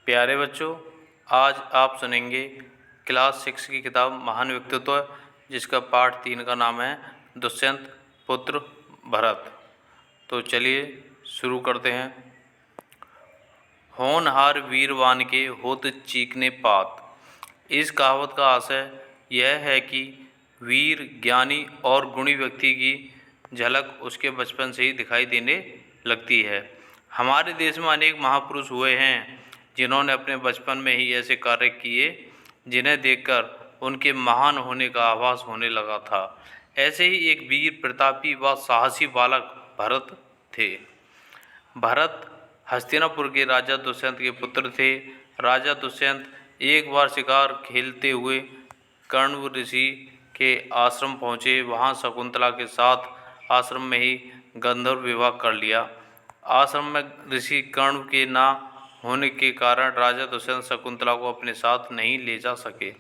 प्यारे बच्चों, आज आप सुनेंगे क्लास 6 की किताब महान व्यक्तित्व, जिसका पाठ 3 का नाम है दुष्यंत पुत्र भरत। तो चलिए शुरू करते हैं। होनहार वीरवान के होत चीकने पात। इस कहावत का आशय यह है कि वीर, ज्ञानी और गुणी व्यक्ति की झलक उसके बचपन से ही दिखाई देने लगती है। हमारे देश में अनेक महापुरुष हुए हैं जिन्होंने अपने बचपन में ही ऐसे कार्य किए जिन्हें देखकर उनके महान होने का आभास होने लगा था। ऐसे ही एक वीर, प्रतापी व साहसी बालक भरत थे। भरत हस्तिनापुर के राजा दुष्यंत के पुत्र थे। राजा दुष्यंत एक बार शिकार खेलते हुए कण्व ऋषि के आश्रम पहुँचे। वहाँ शकुंतला के साथ आश्रम में ही गंधर्व विवाह कर लिया। आश्रम में ऋषि कण्व के ना होने के कारण राजा दुष्यंत शकुंतला को अपने साथ नहीं ले जा सके।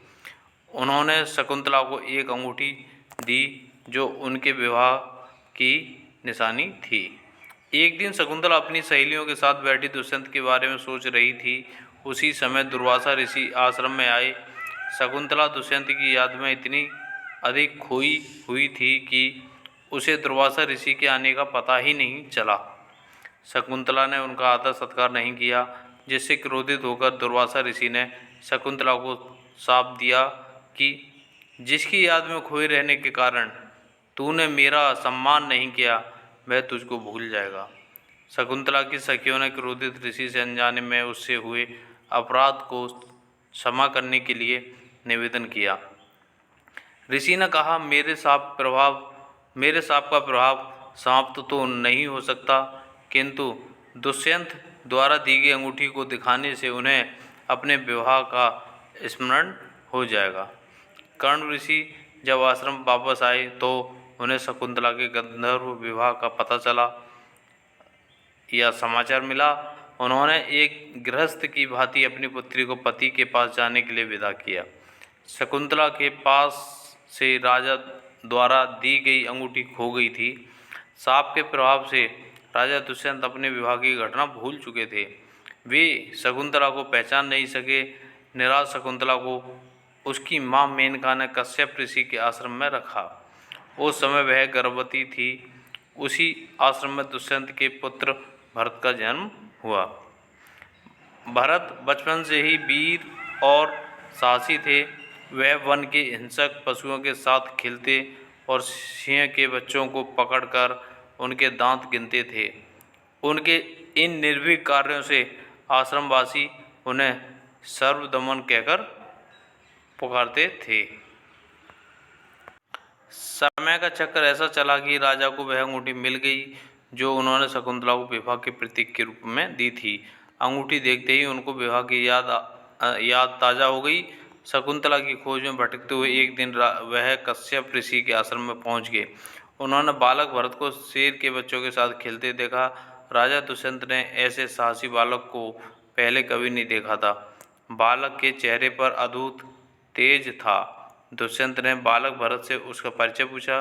उन्होंने शकुंतला को एक अंगूठी दी जो उनके विवाह की निशानी थी। एक दिन शकुंतला अपनी सहेलियों के साथ बैठी दुष्यंत के बारे में सोच रही थी। उसी समय दुर्वासा ऋषि आश्रम में आए। शकुंतला दुष्यंत की याद में इतनी अधिक खोई हुई थी कि उसे दुर्वासा ऋषि के आने का पता ही नहीं चला। शकुंतला ने उनका आदर सत्कार नहीं किया, जिससे क्रोधित होकर दुर्वासा ऋषि ने शकुंतला को शाप दिया कि जिसकी याद में खोए रहने के कारण तूने मेरा सम्मान नहीं किया, वह तुझको भूल जाएगा। शकुंतला की सखियों ने क्रोधित ऋषि से अनजाने में उससे हुए अपराध को क्षमा करने के लिए निवेदन किया। ऋषि ने कहा, मेरे शाप का प्रभाव समाप्त तो नहीं हो सकता, किंतु दुष्यंत द्वारा दी गई अंगूठी को दिखाने से उन्हें अपने विवाह का स्मरण हो जाएगा। कर्ण ऋषि जब आश्रम वापस आए तो उन्हें शकुंतला के गंधर्व विवाह का पता चला या समाचार मिला। उन्होंने एक गृहस्थ की भांति अपनी पुत्री को पति के पास जाने के लिए विदा किया। शकुंतला के पास से राजा द्वारा दी गई अंगूठी खो गई थी। शाप के प्रभाव से राजा दुष्यंत अपने विवाह की घटना भूल चुके थे। वे शकुंतला को पहचान नहीं सके। निराश शकुंतला को उसकी मां मेनका ने कश्यप ऋषि के आश्रम में रखा। उस समय वह गर्भवती थी। उसी आश्रम में दुष्यंत के पुत्र भरत का जन्म हुआ। भरत बचपन से ही वीर और साहसी थे। वह वन के हिंसक पशुओं के साथ खेलते और सिंह के बच्चों को पकड़कर उनके दांत गिनते थे। उनके इन निर्भीक कार्यों से आश्रमवासी उन्हें सर्वदमन कहकर पुकारते थे। समय का चक्र ऐसा चला कि राजा को वह अंगूठी मिल गई जो उन्होंने शकुंतला को विवाह के प्रतीक के रूप में दी थी। अंगूठी देखते ही उनको विवाह की याद ताज़ा हो गई। शकुंतला की खोज में भटकते हुए एक दिन वह कश्यप ऋषि के आश्रम में पहुंच गए। उन्होंने बालक भरत को शेर के बच्चों के साथ खेलते देखा। राजा दुष्यंत ने ऐसे साहसी बालक को पहले कभी नहीं देखा था। बालक के चेहरे पर अद्भुत तेज था। दुष्यंत ने बालक भरत से उसका परिचय पूछा।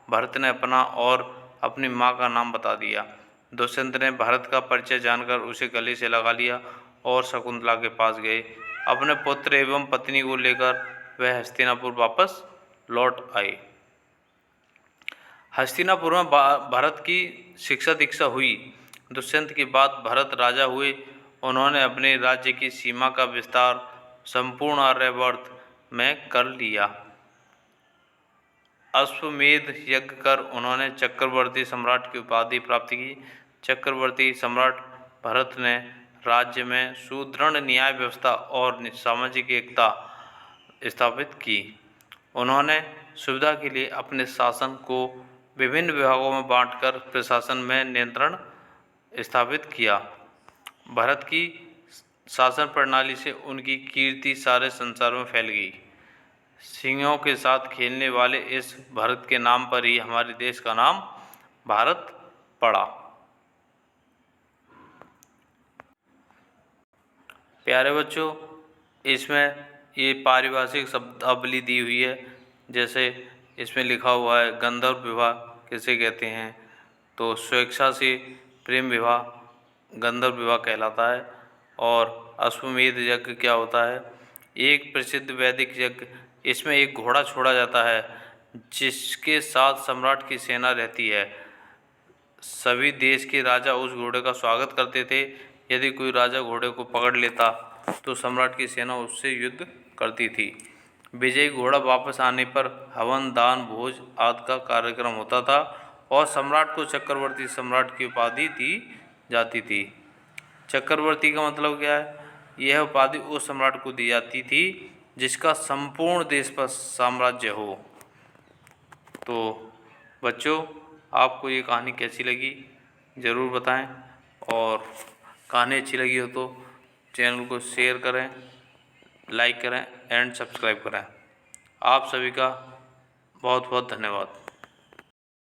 भरत ने अपना और अपनी माँ का नाम बता दिया। दुष्यंत ने भरत का परिचय जानकर उसे गले से लगा लिया और शकुंतला के पास गए। अपने पुत्र एवं पत्नी को लेकर वह हस्तिनापुर वापस लौट आए। हस्तिनापुर में भरत की शिक्षा दीक्षा हुई। दुष्यंत के बाद भरत राजा हुए। उन्होंने अपने राज्य की सीमा का विस्तार संपूर्ण आर्यावर्त में कर लिया। अश्वमेध यज्ञ कर उन्होंने चक्रवर्ती सम्राट की उपाधि प्राप्त की। चक्रवर्ती सम्राट भरत ने राज्य में सुदृढ़ न्याय व्यवस्था और सामाजिक एकता स्थापित की। उन्होंने सुविधा के लिए अपने शासन को विभिन्न विभागों में बांटकर प्रशासन में नियंत्रण स्थापित किया। भरत की शासन प्रणाली से उनकी कीर्ति सारे संसार में फैल गई। सिंहों के साथ खेलने वाले इस भरत के नाम पर ही हमारे देश का नाम भारत पड़ा। प्यारे बच्चों, इसमें ये पारिभाषिक शब्दावली दी हुई है। जैसे इसमें लिखा हुआ है गंधर्व विवाह किसे कहते हैं, तो स्वेच्छा से प्रेम विवाह गंधर्व विवाह कहलाता है। और अश्वमेध यज्ञ क्या होता है? एक प्रसिद्ध वैदिक यज्ञ, इसमें एक घोड़ा छोड़ा जाता है जिसके साथ सम्राट की सेना रहती है। सभी देश के राजा उस घोड़े का स्वागत करते थे। यदि कोई राजा घोड़े को पकड़ लेता तो सम्राट की सेना उससे युद्ध करती थी। विजयी घोड़ा वापस आने पर हवन, दान, भोज आदि का कार्यक्रम होता था और सम्राट को चक्रवर्ती सम्राट की उपाधि दी जाती थी। चक्रवर्ती का मतलब क्या है? यह उपाधि उस सम्राट को दी जाती थी जिसका संपूर्ण देश पर साम्राज्य हो। तो बच्चों, आपको ये कहानी कैसी लगी ज़रूर बताएं, और कहानी अच्छी लगी हो तो चैनल को शेयर करें, लाइक करें एंड सब्सक्राइब करें। आप सभी का बहुत बहुत धन्यवाद।